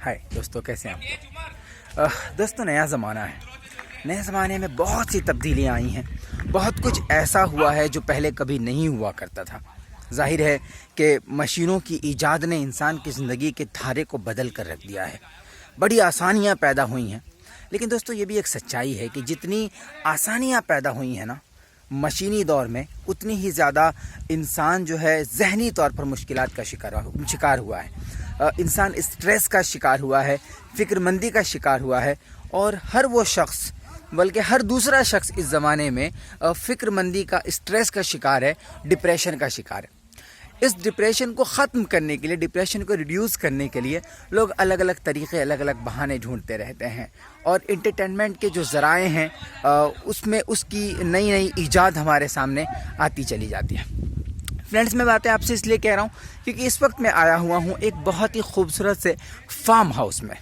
हाय दोस्तों, कैसे हैं आप? दोस्तों, नया ज़माना है। नए ज़माने में बहुत सी तब्दीलियाँ आई हैं। बहुत कुछ ऐसा हुआ है जो पहले कभी नहीं हुआ करता था। जाहिर है कि मशीनों की ईजाद ने इंसान की ज़िंदगी के धारे को बदल कर रख दिया है। बड़ी आसानियाँ पैदा हुई हैं। लेकिन दोस्तों, ये भी एक सच्चाई है कि जितनी आसानियाँ पैदा हुई हैं ना मशीनी दौर में, उतनी ही ज़्यादा इंसान जो है ज़हनी तौर पर मुश्किलात का शिकार हुआ है। इंसान स्ट्रेस का शिकार हुआ है, फ़िक्रमंदी का शिकार हुआ है। और हर वो शख्स, बल्कि हर दूसरा शख्स इस ज़माने में फ़िक्रमंदी का, स्ट्रेस का शिकार है, डिप्रेशन का शिकार है। इस डिप्रेशन को ख़त्म करने के लिए, डिप्रेशन को रिड्यूस करने के लिए लोग अलग अलग तरीक़े, अलग अलग बहाने ढूंढते रहते हैं। और एंटरटेनमेंट के जो ज़राए हैं उसमें उसकी नई नई ईजाद हमारे सामने आती चली जाती है। फ्रेंड्स, मैं बातें आपसे इसलिए कह रहा हूँ क्योंकि इस वक्त मैं आया हुआ हूँ एक बहुत ही खूबसूरत से फार्म हाउस में।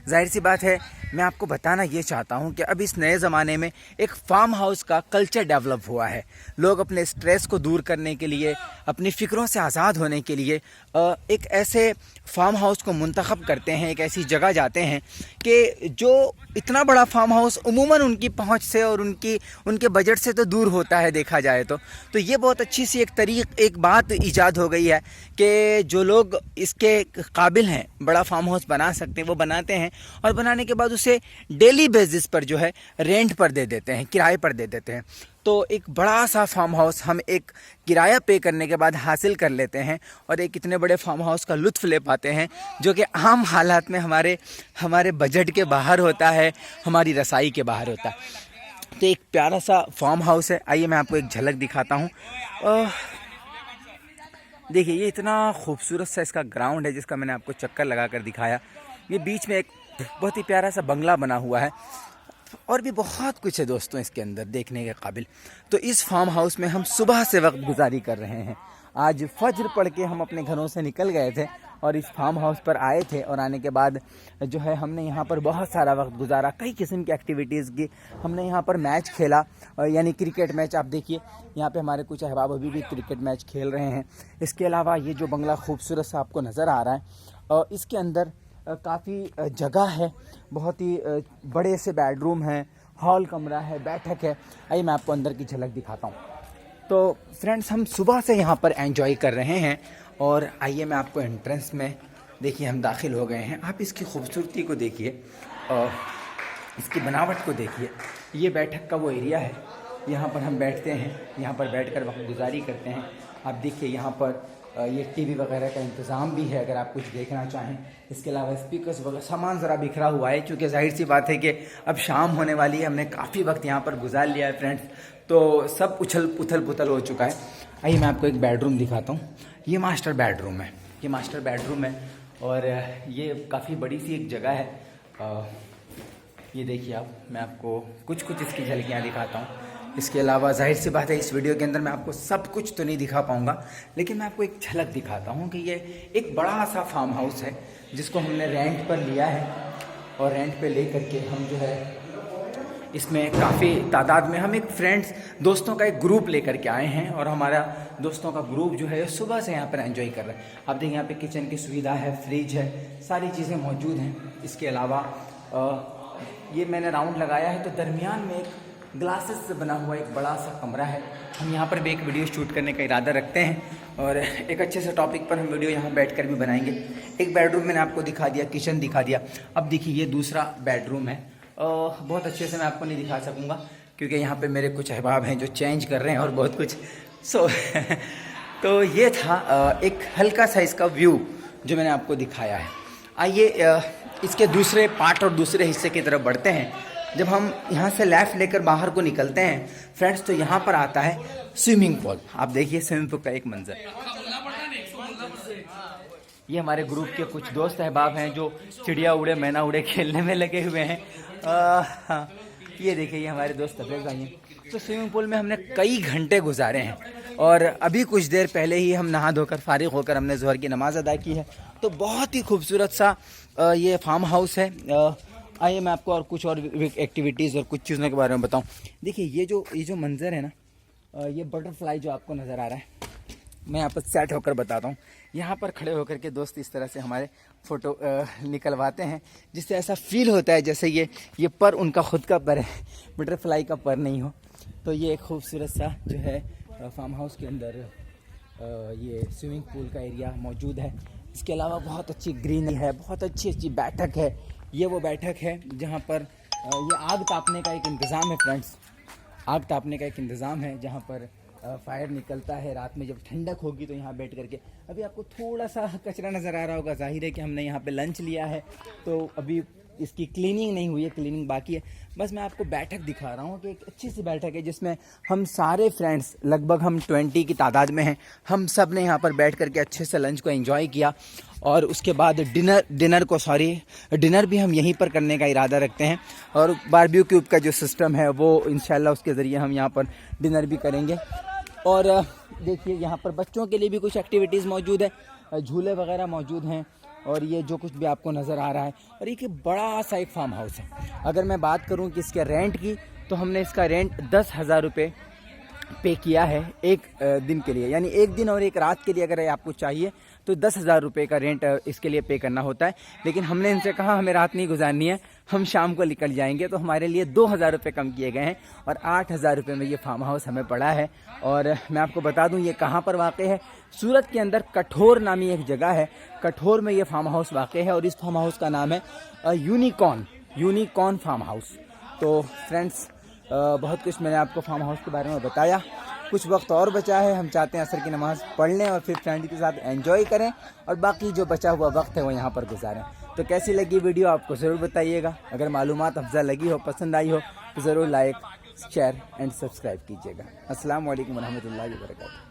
जाहिर सी बात है, मैं आपको बताना ये चाहता हूँ कि अब इस नए ज़माने में एक फार्म हाउस का कल्चर डेवलप हुआ है। लोग अपने स्ट्रेस को दूर करने के लिए, अपनी फ़िक्रों से आज़ाद होने के लिए एक ऐसे फार्म हाउस को मुंतखब करते हैं, एक ऐसी जगह जाते हैं कि जो इतना बड़ा फार्म हाउस उमूमन उनकी पहुंच से और उनके बजट से तो दूर होता है देखा जाए तो ये बहुत अच्छी सी एक बात ईजाद हो गई है कि जो लोग इसके काबिल हैं, बड़ा फार्म हाउस बना सकते हैं, वो बनाते हैं और बनाने के बाद उसे डेली बेसिस पर जो है रेंट पर दे देते हैं, किराए पर दे देते हैं। तो एक बड़ा सा फार्म हाउस हम एक किराया पे करने के बाद हासिल कर लेते हैं और एक इतने बड़े फार्म हाउस का लुत्फ़ ले पाते हैं जो कि आम हालात में हमारे बजट के बाहर होता है, हमारी रसाई के बाहर होता है। तो एक प्यारा सा फार्म हाउस है। आइए मैं आपको एक झलक दिखाता हूँ। देखिए, ये इतना खूबसूरत सा इसका ग्राउंड है जिसका मैंने आपको चक्कर लगा कर दिखाया। ये बीच में एक बहुत ही प्यारा सा बंगला बना हुआ है और भी बहुत कुछ है दोस्तों इसके अंदर देखने के काबिल। तो इस फार्म हाउस में हम सुबह से वक्त गुजारी कर रहे हैं। आज फज्र पढ़ के हम अपने घरों से निकल गए थे और इस फार्म हाउस पर आए थे और आने के बाद जो है हमने यहाँ पर बहुत सारा वक्त गुजारा, कई किस्म की एक्टिविटीज़ की। हमने यहाँ पर मैच खेला, यानी क्रिकेट मैच। आप देखिए, यहाँ पे हमारे कुछ अहबाब अभी भी क्रिकेट मैच खेल रहे हैं। इसके अलावा ये जो बंगला खूबसूरत सा आपको नज़र आ रहा है, इसके अंदर काफ़ी जगह है, बहुत ही बड़े से बेडरूम हैं, हॉल कमरा है, बैठक है। आइए मैं आपको अंदर की झलक दिखाता हूँ। तो फ्रेंड्स, हम सुबह से यहाँ पर एंजॉय कर रहे हैं और आइए मैं आपको एंट्रेंस में, देखिए हम दाखिल हो गए हैं। आप इसकी खूबसूरती को देखिए और इसकी बनावट को देखिए। ये बैठक का वो एरिया है, यहाँ पर हम बैठते हैं, यहाँ पर बैठकर वक्त गुजारी करते हैं। आप देखिए यहाँ पर ये टीवी वगैरह का इंतज़ाम भी है अगर आप कुछ देखना चाहें। इसके अलावा स्पीकर्स वगैरह, सामान ज़रा बिखरा हुआ है क्योंकि जाहिर सी बात है कि अब शाम होने वाली है। हमने काफ़ी वक्त यहाँ पर गुजार लिया है फ्रेंड्स, तो सब उथल पुथल हो चुका है। आइए मैं आपको एक बेडरूम दिखाता हूँ। ये मास्टर बेडरूम है, ये मास्टर बेडरूम है और ये काफ़ी बड़ी सी एक जगह है। ये देखिए आप, मैं आपको कुछ इसकी झलकियाँ दिखाता हूँ। इसके अलावा जाहिर सी बात है इस वीडियो के अंदर मैं आपको सब कुछ तो नहीं दिखा पाऊँगा, लेकिन मैं आपको एक झलक दिखाता हूँ कि ये एक बड़ा सा फार्म हाउस है जिसको हमने रेंट पर लिया है और रेंट पे ले करके हम जो है इसमें काफ़ी तादाद में हम एक फ्रेंड्स, दोस्तों का एक ग्रुप लेकर के आए हैं और हमारा दोस्तों का ग्रुप जो है सुबह से यहाँ पर एंजॉय कर रहा है। आप देखिए, यहाँ पे किचन की सुविधा है, फ्रिज है, सारी चीज़ें मौजूद हैं। इसके अलावा ये मैंने राउंड लगाया है तो दरमियान में एक ग्लासेस से बना हुआ एक बड़ा सा कमरा है। हम यहाँ पर भी एक वीडियो शूट करने का इरादा रखते हैं और एक अच्छे से टॉपिक पर हम वीडियो यहाँ बैठकर भी बनाएंगे। एक बेडरूम मैंने आपको दिखा दिया, किचन दिखा दिया। अब देखिए, ये दूसरा बेडरूम है। बहुत अच्छे से मैं आपको नहीं दिखा सकूँगा क्योंकि यहाँ पे मेरे कुछ अहबाब हैं जो चेंज कर रहे हैं और बहुत कुछ तो ये था एक हल्का सा इसका व्यू जो मैंने आपको दिखाया है। आइए इसके दूसरे पार्ट और दूसरे हिस्से की तरफ बढ़ते हैं। जब हम यहाँ से लेफ़्ट लेकर बाहर को निकलते हैं फ्रेंड्स, तो यहाँ पर आता है स्विमिंग पूल। आप देखिए स्विमिंग पूल का एक मंजर। ये हमारे ग्रुप के कुछ दोस्त अहबाब हैं जो चिड़िया उड़े मैना उड़े खेलने में लगे हुए हैं। हाँ, ये देखिए, ये हमारे दोस्त अफेज भाई हैं। तो स्विमिंग पूल में हमने कई घंटे गुजारे हैं और अभी कुछ देर पहले ही हम नहा धोकर फारिग होकर हमने ज़ोहर की नमाज़ अदा की है। तो बहुत ही खूबसूरत सा ये फार्म हाउस है। आइए मैं आपको और कुछ और एक्टिविटीज़ और कुछ चीज़ों के बारे में बताऊं। देखिए, ये जो मंज़र है ना, ये बटरफ्लाई जो आपको नज़र आ रहा है, मैं यहाँ पर सेट होकर बताता हूँ। यहाँ पर खड़े होकर के दोस्त इस तरह से हमारे फ़ोटो निकलवाते हैं, जिससे ऐसा फील होता है जैसे ये पर उनका खुद का पर है, बटरफ्लाई का पर नहीं हो। तो ये एक खूबसूरत सा जो है फार्म हाउस के अंदर ये स्विमिंग पूल का एरिया मौजूद है। इसके अलावा बहुत अच्छी ग्रीनरी है, बहुत अच्छी बैठक है। ये वो बैठक है जहाँ पर ये आग तापने का एक इंतज़ाम है फ्रेंड्स, आग तापने का एक इंतज़ाम है जहाँ पर फायर निकलता है। रात में जब ठंडक होगी तो यहाँ बैठ करके, अभी आपको थोड़ा सा कचरा नज़र आ रहा होगा, जाहिर है कि हमने यहाँ पे लंच लिया है तो अभी इसकी क्लीनिंग नहीं हुई है, क्लीनिंग बाकी है। बस मैं आपको बैठक दिखा रहा हूँ कि एक अच्छी सी बैठक है जिसमें हम सारे फ्रेंड्स, लगभग हम 20 की तादाद में हैं, हम सब ने यहाँ पर बैठ करके अच्छे से लंच को एंजॉय किया। और उसके बाद डिनर भी हम यहीं पर करने का इरादा रखते हैं। और बारबेक्यू का जो सिस्टम है वो इंशाल्लाह उसके ज़रिए हम यहाँ पर डिनर भी करेंगे। और देखिए यहाँ पर बच्चों के लिए भी कुछ एक्टिविटीज़ मौजूद है, झूले वगैरह मौजूद हैं। और ये जो कुछ भी आपको नज़र आ रहा है, और एक बड़ा सा एक फार्म हाउस है। अगर मैं बात करूं कि इसके रेंट की, तो हमने इसका रेंट 10,000 रुपये पे किया है एक दिन के लिए, यानी एक दिन और एक रात के लिए अगर आपको चाहिए तो 10,000 रुपये का रेंट इसके लिए पे करना होता है। लेकिन हमने इनसे कहा हमें रात नहीं गुजारनी है, हम शाम को निकल जाएंगे, तो हमारे लिए 2,000 रुपये कम किए गए हैं और 8,000 रुपये में ये फार्म हाउस हमें पड़ा है। और मैं आपको बता दूं ये कहाँ पर वाक़ है। सूरत के अंदर कठोर नामी एक जगह है, कठोर में ये फार्म हाउस वाक़ है और इस फार्म हाउस का नाम है यूनिकॉर्न फार्म हाउस। तो फ्रेंड्स बहुत कुछ मैंने आपको फार्म हाउस के बारे में बताया। कुछ वक्त और बचा है, हम चाहते हैं असर की नमाज़ पढ़ लें और फिर फ्रेंड के साथ एंजॉय करें और बाकी जो बचा हुआ वक्त है वो यहाँ पर गुजारें। तो कैसी लगी वीडियो आपको ज़रूर बताइएगा। अगर मालूमात अफजा लगी हो, पसंद आई हो तो ज़रूर लाइक, शेयर एंड सब्सक्राइब कीजिएगा। अस्सलाम वालेकुम रहमतुल्लाहि व बरकातहू।